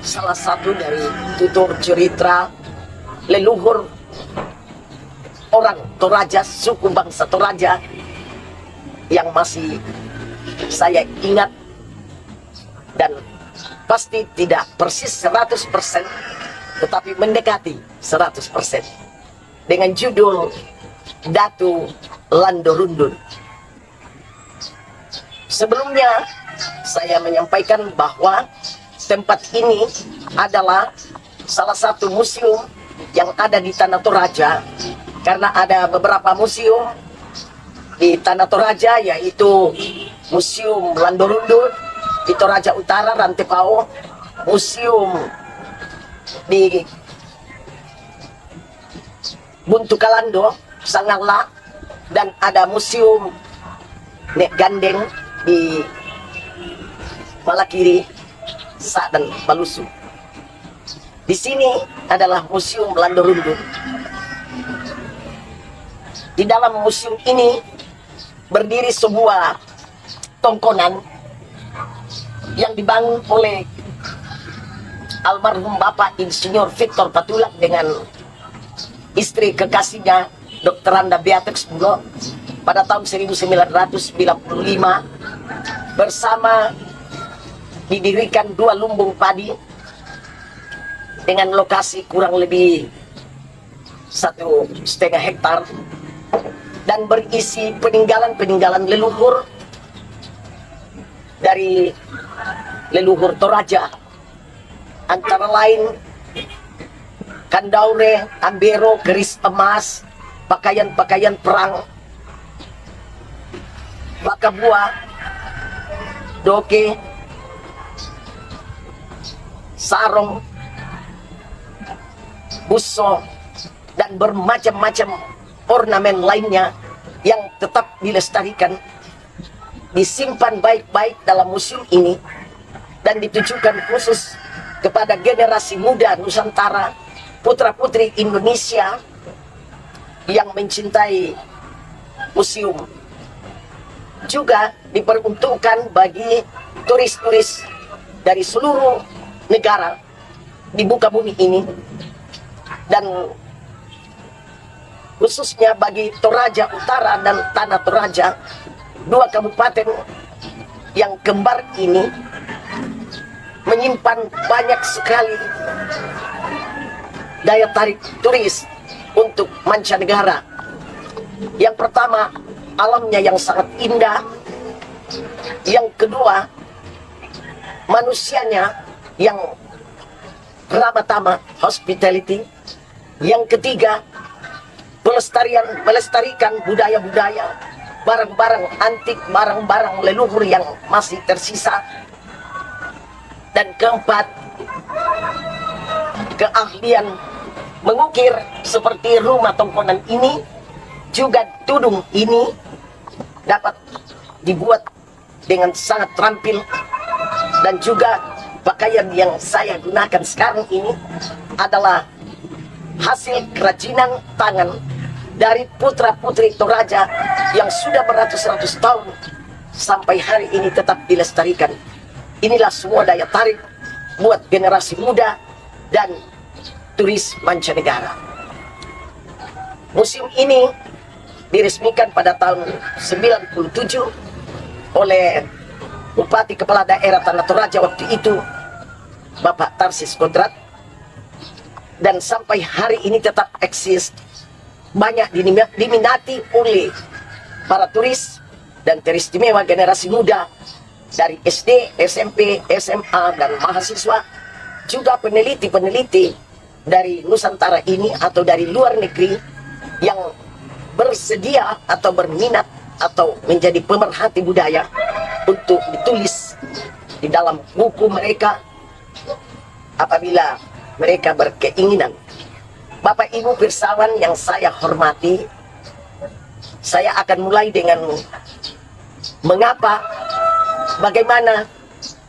salah satu dari tutur cerita leluhur orang Toraja, suku bangsa Toraja yang masih saya ingat dan pasti tidak persis 100%, tetapi mendekati 100%, dengan judul Datu Landorundun. Sebelumnya saya menyampaikan bahwa tempat ini adalah salah satu museum yang ada di Tanah Toraja, karena ada beberapa museum di Tanah Toraja, yaitu Museum Landorundun di Toraja Utara, Rantepao, museum di Buntu Kalando, Sangala, dan ada museum Nek Gandeng di Malakiri, Sa dan Balusu. Di sini adalah Museum Landorundun. Di dalam museum ini berdiri sebuah tongkonan yang dibangun oleh almarhum Bapak Insinyur Victor Patulak dengan istri kekasihnya Dr. Anda Beatrix Bulo pada tahun 1995, bersama didirikan 2 lumbung padi dengan lokasi kurang lebih 1,5 hektar dan berisi peninggalan-peninggalan leluhur dari leluhur Toraja, antara lain kandaure, ambero, keris emas, pakaian-pakaian perang, baka buah, doke, sarung, buso, dan bermacam-macam ornamen lainnya yang tetap dilestarikan, disimpan baik-baik dalam museum ini dan ditujukan khusus kepada generasi muda Nusantara, putra-putri Indonesia yang mencintai museum. Juga diperuntukkan bagi turis-turis dari seluruh negara di muka bumi ini, dan khususnya bagi Toraja Utara dan Tanah Toraja, 2 kabupaten yang kembar ini menyimpan banyak sekali daya tarik turis untuk mancanegara. Yang pertama, alamnya yang sangat indah. Yang kedua, manusianya yang ramah tamah, hospitality. Yang ketiga, melestarikan budaya-budaya, barang-barang antik, barang-barang leluhur yang masih tersisa. Dan keempat, keahlian mengukir seperti rumah tongkonan ini, juga tudung ini dapat dibuat dengan sangat terampil. Dan juga pakaian yang saya gunakan sekarang ini adalah hasil kerajinan tangan dari putra-putri Toraja yang sudah beratus-ratus tahun sampai hari ini tetap dilestarikan. Inilah semua daya tarik buat generasi muda dan turis mancanegara. Museum ini diresmikan pada tahun 97 oleh Bupati Kepala Daerah Tanah Toraja waktu itu, Bapak Tarsis Kodrat, dan sampai hari ini tetap eksis, banyak diminati oleh para turis dan teristimewa generasi muda dari SD, SMP, SMA, dan mahasiswa, juga peneliti-peneliti dari Nusantara ini atau dari luar negeri yang bersedia atau berminat atau menjadi pemerhati budaya untuk ditulis di dalam buku mereka apabila mereka berkeinginan. Bapak Ibu pirsawan yang saya hormati, saya akan mulai dengan mengapa, bagaimana,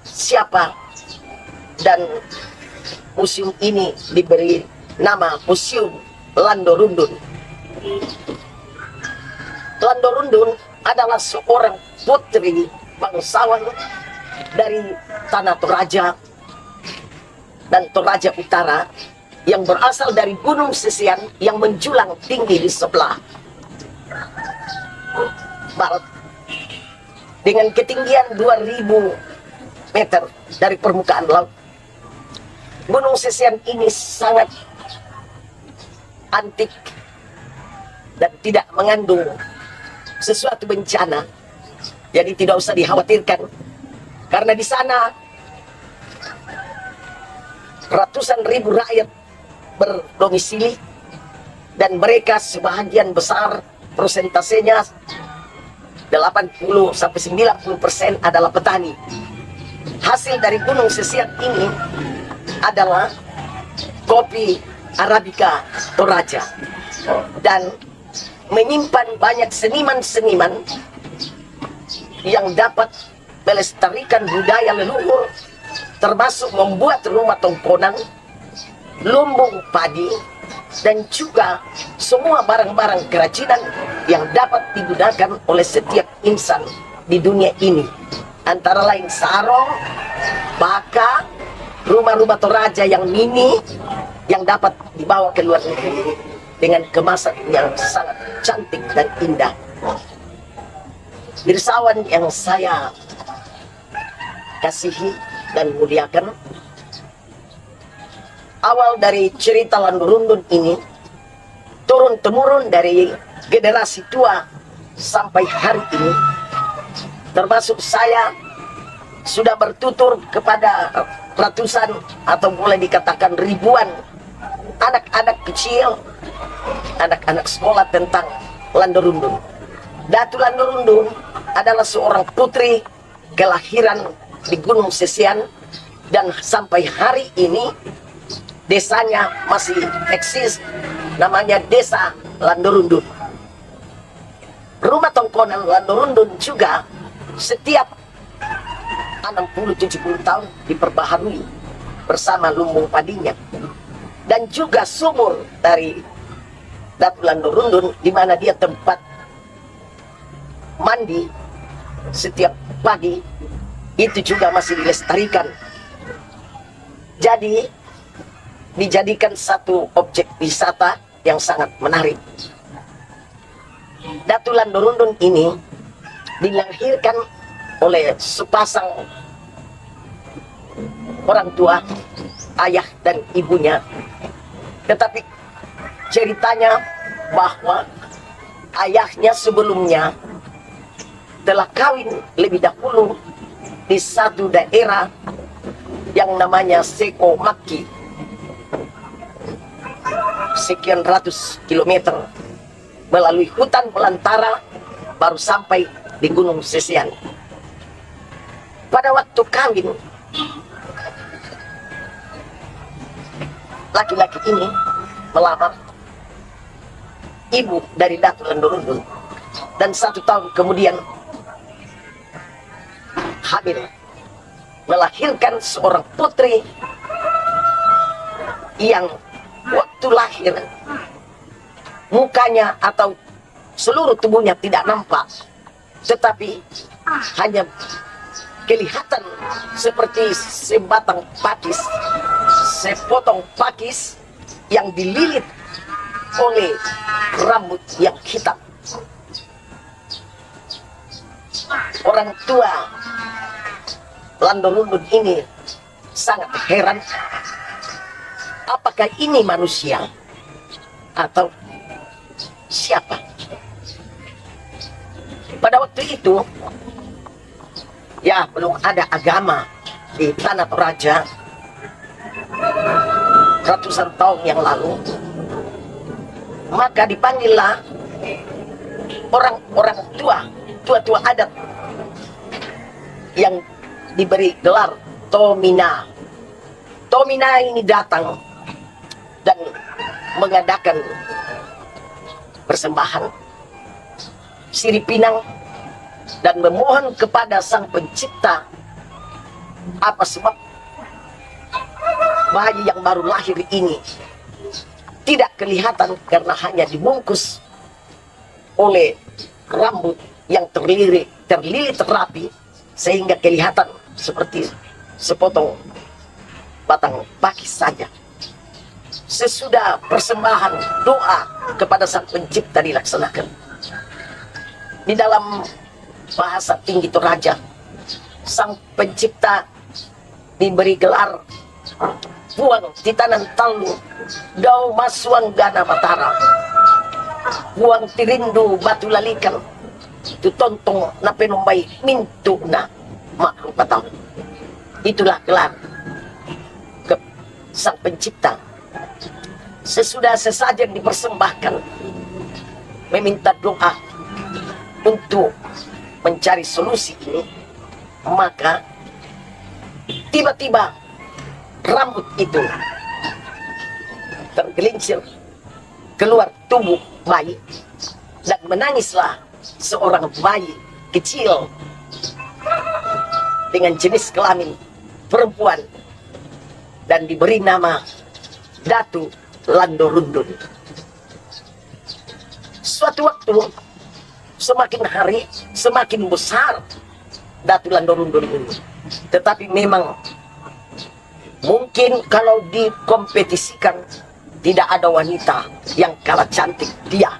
siapa, dan museum ini diberi nama Museum Landorundun. Landorundun adalah seorang putri bangsawan dari Tanah Toraja dan Toraja Utara yang berasal dari Gunung Sesian yang menjulang tinggi di sebelah barat dengan ketinggian 2000 meter dari permukaan laut. Gunung Sesian ini sangat antik dan tidak mengandung sesuatu bencana, jadi tidak usah dikhawatirkan karena di sana ratusan ribu rakyat berdomisili dan mereka sebagian besar persentasenya 80 sampai 90% adalah petani. Hasil dari Gunung Sesian ini adalah kopi Arabica Toraja dan menyimpan banyak seniman-seniman yang dapat melestarikan budaya leluhur, termasuk membuat rumah tongkonan, lumbung padi, dan juga semua barang-barang kerajinan yang dapat digunakan oleh setiap insan di dunia ini, antara lain sarung, baka, rumah-rumah Toraja yang mini yang dapat dibawa ke luar negeri dengan kemasan yang sangat cantik dan indah. Pirsawan yang saya kasihi dan muliakan, awal dari cerita Landurundun ini turun-temurun dari generasi tua sampai hari ini, termasuk saya sudah bertutur kepada ratusan atau boleh dikatakan ribuan anak-anak kecil, anak-anak sekolah tentang Landurundun. Datu Landurundun adalah seorang putri kelahiran di Gunung Sesian dan sampai hari ini desanya masih eksis, namanya Desa Landurundun. Rumah tongkonan Landurundun juga setiap 60-70 tahun diperbaharui bersama lumbung padinya. Dan juga sumur dari Datu Landurundun di mana dia tempat mandi setiap pagi itu juga masih dilestarikan. Jadi dijadikan satu objek wisata yang sangat menarik. Datu Landurundun ini dilahirkan oleh sepasang orang tua, ayah dan ibunya. Tetapi ceritanya bahwa ayahnya sebelumnya telah kawin lebih dahulu di satu daerah yang namanya Seko Maki, sekian ratus kilometer melalui hutan belantara baru sampai di Gunung Sesian. Pada waktu kawin, laki-laki ini melamar ibu dari Datu Landurundun dan 1 tahun kemudian hamil, melahirkan seorang putri yang waktu lahir mukanya atau seluruh tubuhnya tidak nampak, tetapi hanya kelihatan seperti sebatang pakis, sepotong pakis yang dililit oleh rambut yang hitam. Orang tua Landurundun ini sangat heran, apakah ini manusia atau siapa? Pada waktu itu ya belum ada agama di tanah Toraja ratusan tahun yang lalu, maka dipanggillah orang-orang tua adat yang diberi gelar Tomina. Tomina ini datang dan mengadakan persembahan sirip pinang dan memohon kepada Sang Pencipta apa sebab bayi yang baru lahir ini tidak kelihatan karena hanya dibungkus oleh rambut yang terlilit rapi sehingga kelihatan seperti sepotong batang pakis saja. Sesudah persembahan doa kepada Sang Pencipta dilaksanakan, di dalam bahasa tinggi Toraja, Sang Pencipta diberi gelar Puang Titanan Talu Dau Masuang Gana Matara, Puang Tirindu Batu Lalikan tu tontong na penumbay mintu na makrupataw. Itulah gelar ke Sang Pencipta. Sesudah sesajen dipersembahkan, meminta doa untuk mencari solusi ini, maka tiba-tiba rambut itu tergelincir keluar tubuh bayi, dan menangislah seorang bayi kecil dengan jenis kelamin perempuan, dan diberi nama Datu Landorundun. Suatu waktu, semakin hari semakin besar Datu Landorundun ini. Tetapi memang mungkin kalau dikompetisikan, tidak ada wanita yang kalah cantik dia.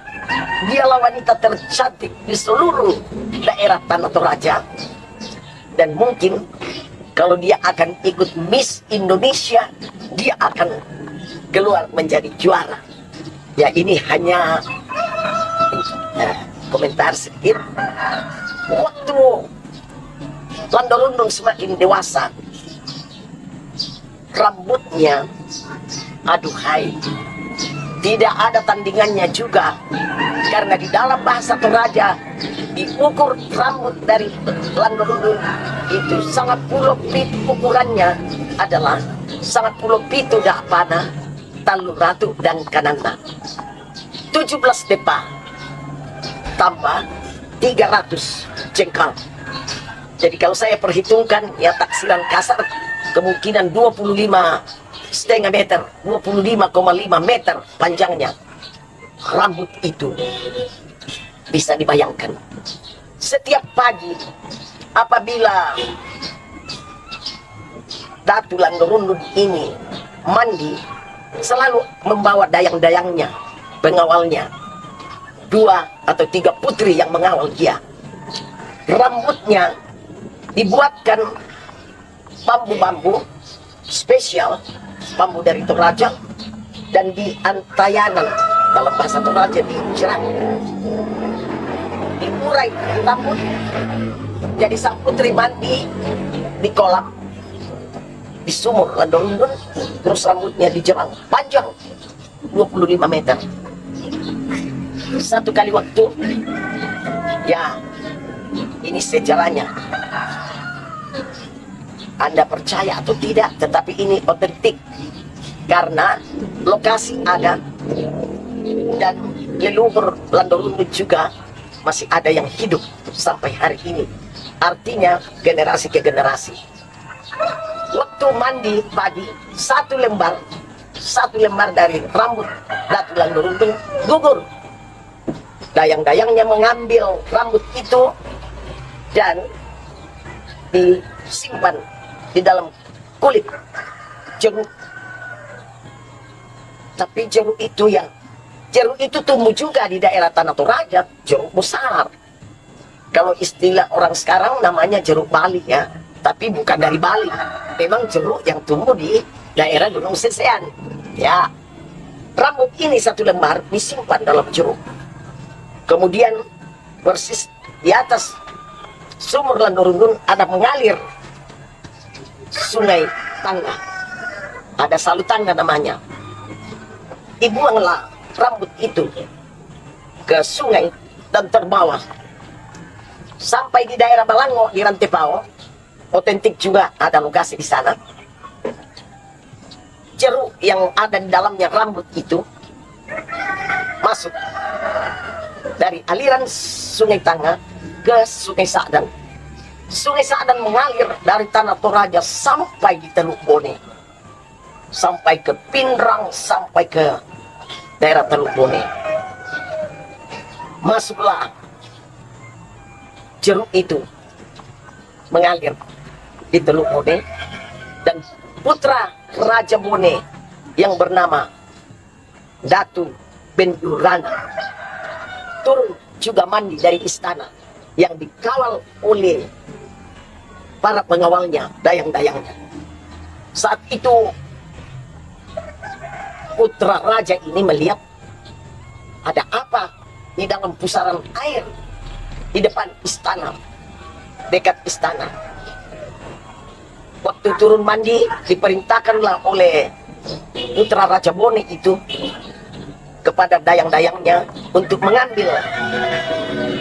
Dialah wanita tercantik di seluruh daerah Tanah Toraja. Dan mungkin kalau dia akan ikut Miss Indonesia, dia akan keluar menjadi juara. Ya, ini hanya komentar sedikit. Waktu Landorundun semakin dewasa, rambutnya, aduhai, tidak ada tandingannya juga. Karena di dalam bahasa Toraja, diukur rambut dari Landorundun itu sangat puluh pit, ukurannya adalah sangat puluh pitu dak panah talu ratu dan kananda 17 depa tambah 300 jengkal. Jadi kalau saya perhitungkan, ya taksiran kasar, kemungkinan 25,5 meter, 25,5 meter panjangnya rambut itu. Bisa dibayangkan, setiap pagi apabila Datu Landorundun ini mandi, selalu membawa dayang-dayangnya, pengawalnya, 2 atau 3 putri yang mengawal dia. Rambutnya dibuatkan bambu-bambu spesial, bambu dari Toraja, dan di antayanan, dalam bahasa Toraja dicerang, diurai rambut. Jadi sang putri mandi di kolam, di sumur Landorundun, terus rambutnya dijerang panjang 25 meter. Satu kali waktu, ya ini sejarahnya, Anda percaya atau tidak, tetapi ini otentik karena lokasi ada, dan leluhur Landorundun juga masih ada yang hidup sampai hari ini. Artinya generasi ke generasi. Waktu mandi pagi, satu lembar dari rambut Datu Landorundun gugur. Dayang-dayangnya mengambil rambut itu dan disimpan di dalam kulit jeruk. Tapi jeruk itu tumbuh juga di daerah Tanah Toraja, jeruk besar. Kalau istilah orang sekarang namanya jeruk Bali, ya, tapi bukan dari Bali. Memang jeruk yang tumbuh di daerah Gunung Sesean. Ya, rambut ini satu lembar disimpan dalam jeruk. Kemudian persis di atas sumur Landorundun ada mengalir sungai Tangga. Ada Salutangga namanya. Dibuanglah rambut itu ke sungai dan terbawa sampai di daerah Balango di Rantepao. Otentik juga ada lokasi di sana. Jeruk yang ada di dalamnya rambut itu masuk dari aliran sungai Tangga ke sungai Sadan. Sungai Sadan mengalir dari Tanah Toraja sampai di Teluk Bone, sampai ke Pindrang, sampai ke daerah Teluk Bone. Masuklah jeruk itu mengalir di Teluk Bone, dan putra Raja Bone yang bernama Datu Bendurana turun juga mandi dari istana yang dikawal oleh para pengawalnya, dayang-dayangnya. Saat itu putra raja ini melihat ada apa di dalam pusaran air di depan istana, dekat istana. Waktu turun mandi, diperintahkanlah oleh putra Raja Bone itu kepada dayang-dayangnya untuk mengambil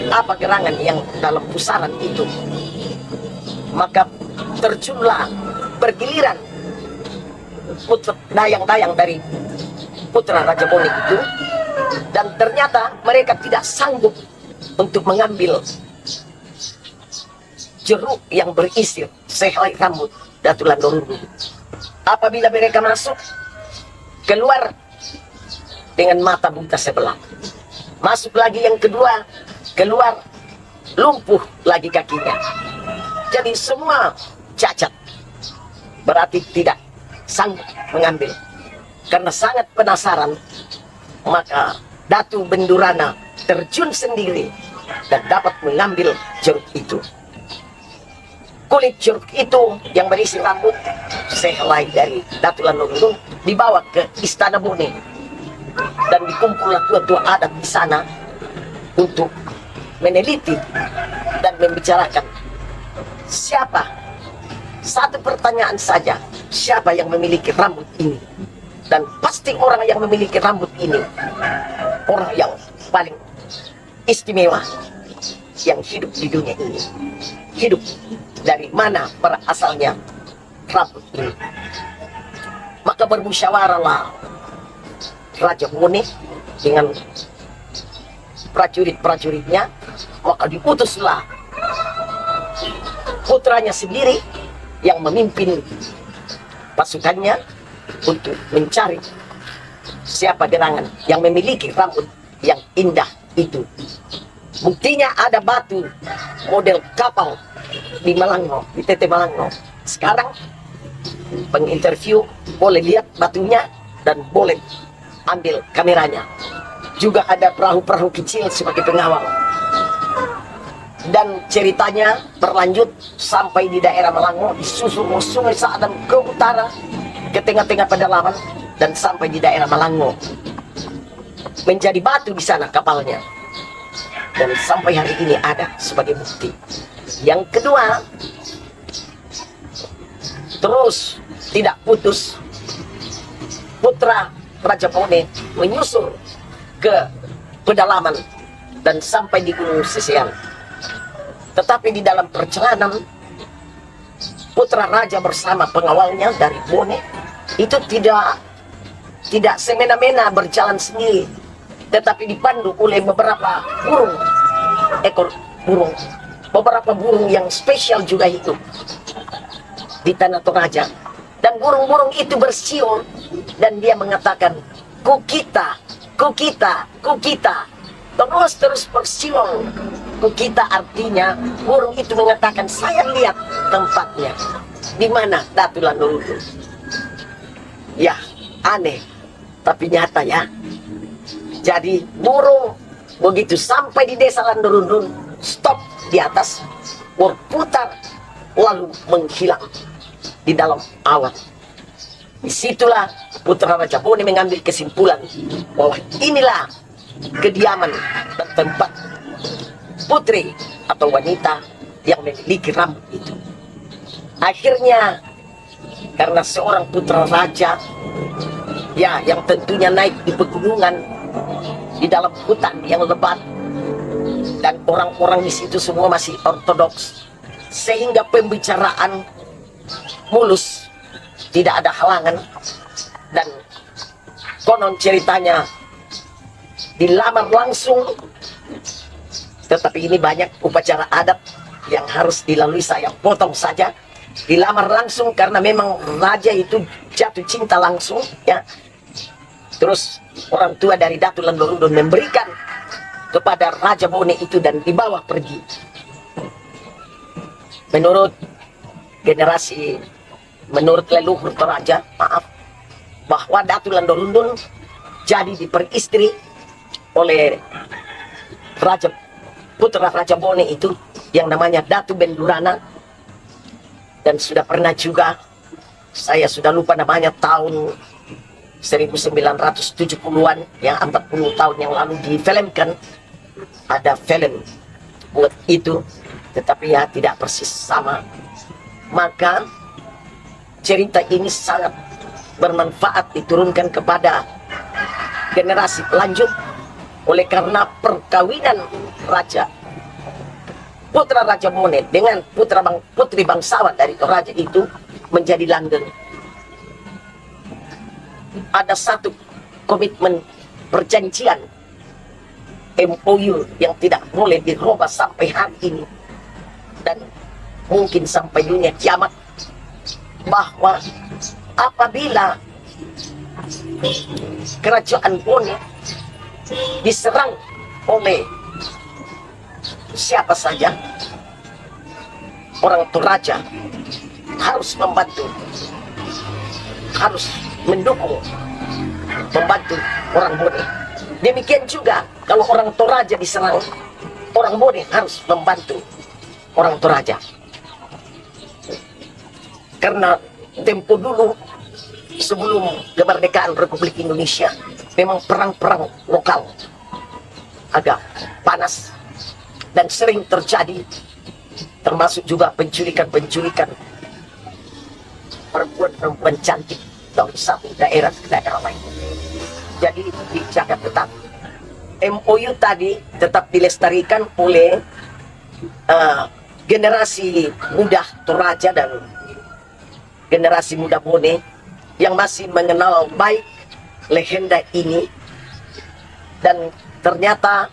apa gerangan yang dalam pusaran itu. Maka terjunlah bergiliran dayang-dayang dari putra Raja Bone itu, dan ternyata mereka tidak sanggup untuk mengambil jeruk yang berisi sehelai rambut Datu Landorundung. Apabila mereka masuk, keluar dengan mata buta sebelah. Masuk lagi yang kedua, keluar lumpuh lagi kakinya. Jadi semua cacat. Berarti tidak sanggup mengambil. Karena sangat penasaran, maka Datu Bendurana terjun sendiri dan dapat mengambil jeruk itu. Kulit jeruk itu yang berisi rambut sehelai dari Datu Landorundung dibawa ke Istana Bone, dan dikumpullah tua-tua adat di sana untuk meneliti dan membicarakan siapa, satu pertanyaan saja, siapa yang memiliki rambut ini. Dan pasti orang yang memiliki rambut ini orang yang paling istimewa yang hidup di dunia ini. Hidup dari mana berasalnya rambut ini. Maka bermusyawarahlah Raja Bone dengan prajurit-prajuritnya. Maka diutuslah putranya sendiri yang memimpin pasukannya untuk mencari siapa gerangan yang memiliki rambut yang indah itu. Buktinya ada batu model kapal di Malango, di TT Malango. Sekarang penginterview boleh lihat batunya dan boleh ambil kameranya. Juga ada perahu-perahu kecil sebagai pengawal. Dan ceritanya berlanjut sampai di daerah Malango, disusul Sungai Saadam ke utara, ke tengah-tengah pedalaman, dan sampai di daerah Malango. Menjadi batu di sana kapalnya. Dan sampai hari ini ada sebagai bukti. Yang kedua, terus tidak putus, putra Raja Bone menyusul ke pedalaman dan sampai di Gunung Sesean. Tetapi di dalam perjalanan, putra raja bersama pengawalnya dari Bone itu tidak semena-mena berjalan sendiri, tetapi dipandu oleh beberapa burung, ekor burung, beberapa burung yang spesial juga hidup di Tanah Toraja. Dan burung-burung itu bersiul dan dia mengatakan, kukita, kukita, kukita. Terus bersiul. Kukita artinya burung itu mengatakan, saya lihat tempatnya. Di mana Datu Landorundung? Ya, aneh, tapi nyata ya. Jadi burung begitu sampai di desa Landorundung, stop di atas, berputar, lalu menghilang di dalam awan. Disitulah putra Raja Bone mengambil kesimpulan bahwa inilah kediaman dan tempat putri atau wanita yang memiliki rambut itu. Akhirnya karena seorang putra raja ya, yang tentunya naik di pegunungan, di dalam hutan yang lebat, dan orang-orang di situ semua masih ortodoks, sehingga pembicaraan mulus, tidak ada halangan. Dan konon ceritanya dilamar langsung, tetapi ini banyak upacara adat yang harus dilalui, saya potong saja. Dilamar langsung karena memang raja itu jatuh cinta langsung ya. Terus orang tua dari Datu Landorundung memberikan kepada Raja Bone itu dan dibawa pergi. Menurut generasi menurut leluhur Toraja, maaf, bahwa Datu Landorundun jadi diperistri oleh putra Raja Bone itu yang namanya Datu Bendurana. Dan sudah pernah juga, saya sudah lupa namanya, tahun 1970-an, yang 40 tahun yang lalu difilmkan, ada film buat itu, tetapi ya tidak persis sama. Maka cerita ini sangat bermanfaat diturunkan kepada generasi pelanjut, oleh karena perkawinan putra Raja Bone dengan putri bangsawan dari Toraja itu menjadi langgeng. Ada satu komitmen perjanjian MOU yang tidak boleh dirubah sampai hari ini dan mungkin sampai dunia kiamat, bahwa apabila kerajaan Bone diserang oleh siapa saja, orang Toraja harus membantu, harus mendukung, membantu orang Bone. Demikian juga kalau orang Toraja diserang, orang Bone harus membantu orang Toraja. Karena tempo dulu sebelum kemerdekaan Republik Indonesia memang perang-perang lokal agak panas dan sering terjadi, termasuk juga penculikan perempuan cantik dari satu daerah ke daerah lain. Jadi dijaga tetap. MOU tadi tetap dilestarikan oleh generasi muda Toraja dan generasi muda Bone yang masih mengenal baik legenda ini. Dan ternyata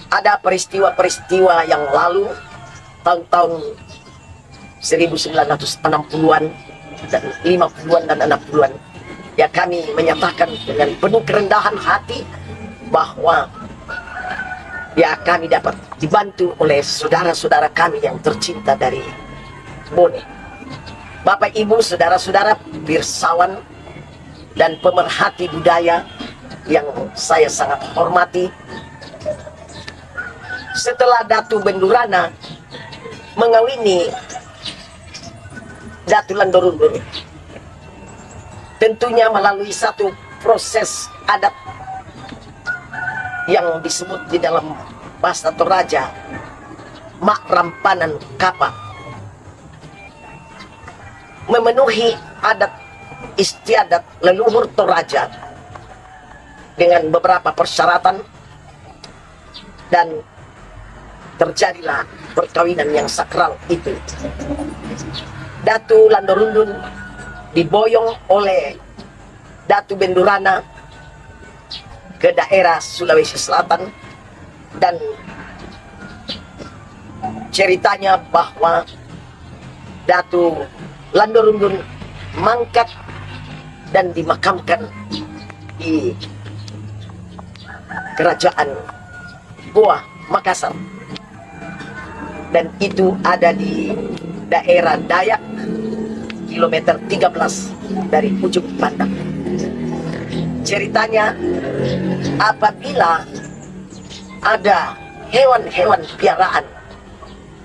ada peristiwa-peristiwa yang lalu tahun-tahun 1960-an dan 50-an dan 60-an, ya kami menyatakan dengan penuh kerendahan hati bahwa ya kami dapat dibantu oleh saudara-saudara kami yang tercinta dari Bone. Bapak Ibu, saudara-saudara pirsawan dan pemerhati budaya yang saya sangat hormati, setelah Datu Bendurana mengawini Datu Landorundun, tentunya melalui satu proses adat yang disebut di dalam bahasa Toraja mak rampanan kapa, memenuhi adat istiadat leluhur Toraja dengan beberapa persyaratan, dan terjadilah perkawinan yang sakral itu. Datu Landorundun diboyong oleh Datu Bendurana ke daerah Sulawesi Selatan, dan ceritanya bahwa Datu Landorundun mangkat dan dimakamkan di Kerajaan Goa, Makassar, dan itu ada di daerah Dayak, kilometer 13 dari ujung Pandang. Ceritanya, apabila ada hewan-hewan piaraan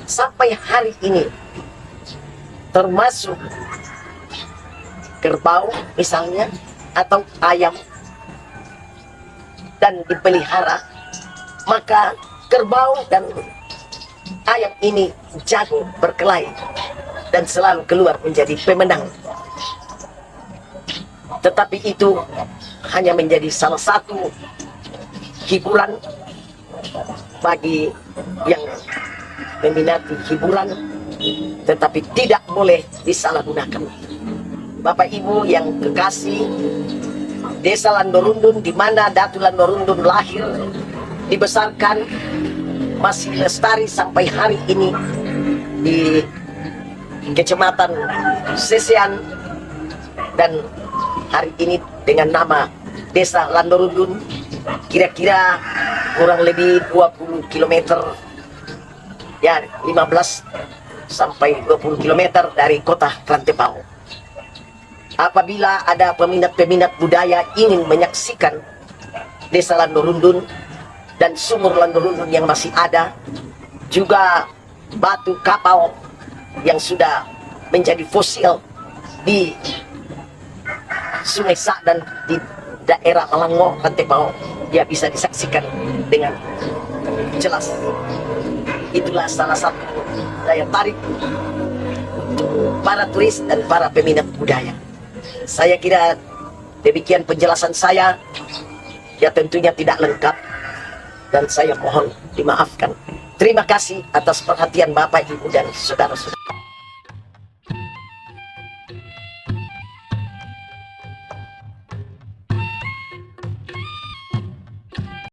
sampai hari ini, termasuk kerbau misalnya atau ayam, dan dipelihara, maka kerbau dan ayam ini jago berkelahi dan selalu keluar menjadi pemenang. Tetapi itu hanya menjadi salah satu hiburan bagi yang meminati hiburan, tetapi tidak boleh disalahgunakan. Bapak Ibu yang kekasih, Desa Landorundun, di mana Datu Landorundun lahir, dibesarkan, masih lestari sampai hari ini di Kecamatan Sesean, dan hari ini dengan nama Desa Landorundun, kira-kira kurang lebih 20 km, ya 15 sampai 20 km dari kota Rantepao. Apabila ada peminat-peminat budaya ingin menyaksikan desa Landorundun dan sumur Landorundun yang masih ada, juga batu kapal yang sudah menjadi fosil di Sungai Sak dan di daerah Malango, Rantepao, ya bisa disaksikan dengan jelas. Itulah salah satu daya tarik untuk para turis dan para peminat budaya. Saya kira demikian penjelasan saya, ya tentunya tidak lengkap dan saya mohon dimaafkan. Terima kasih atas perhatian Bapak, Ibu, dan saudara-saudara.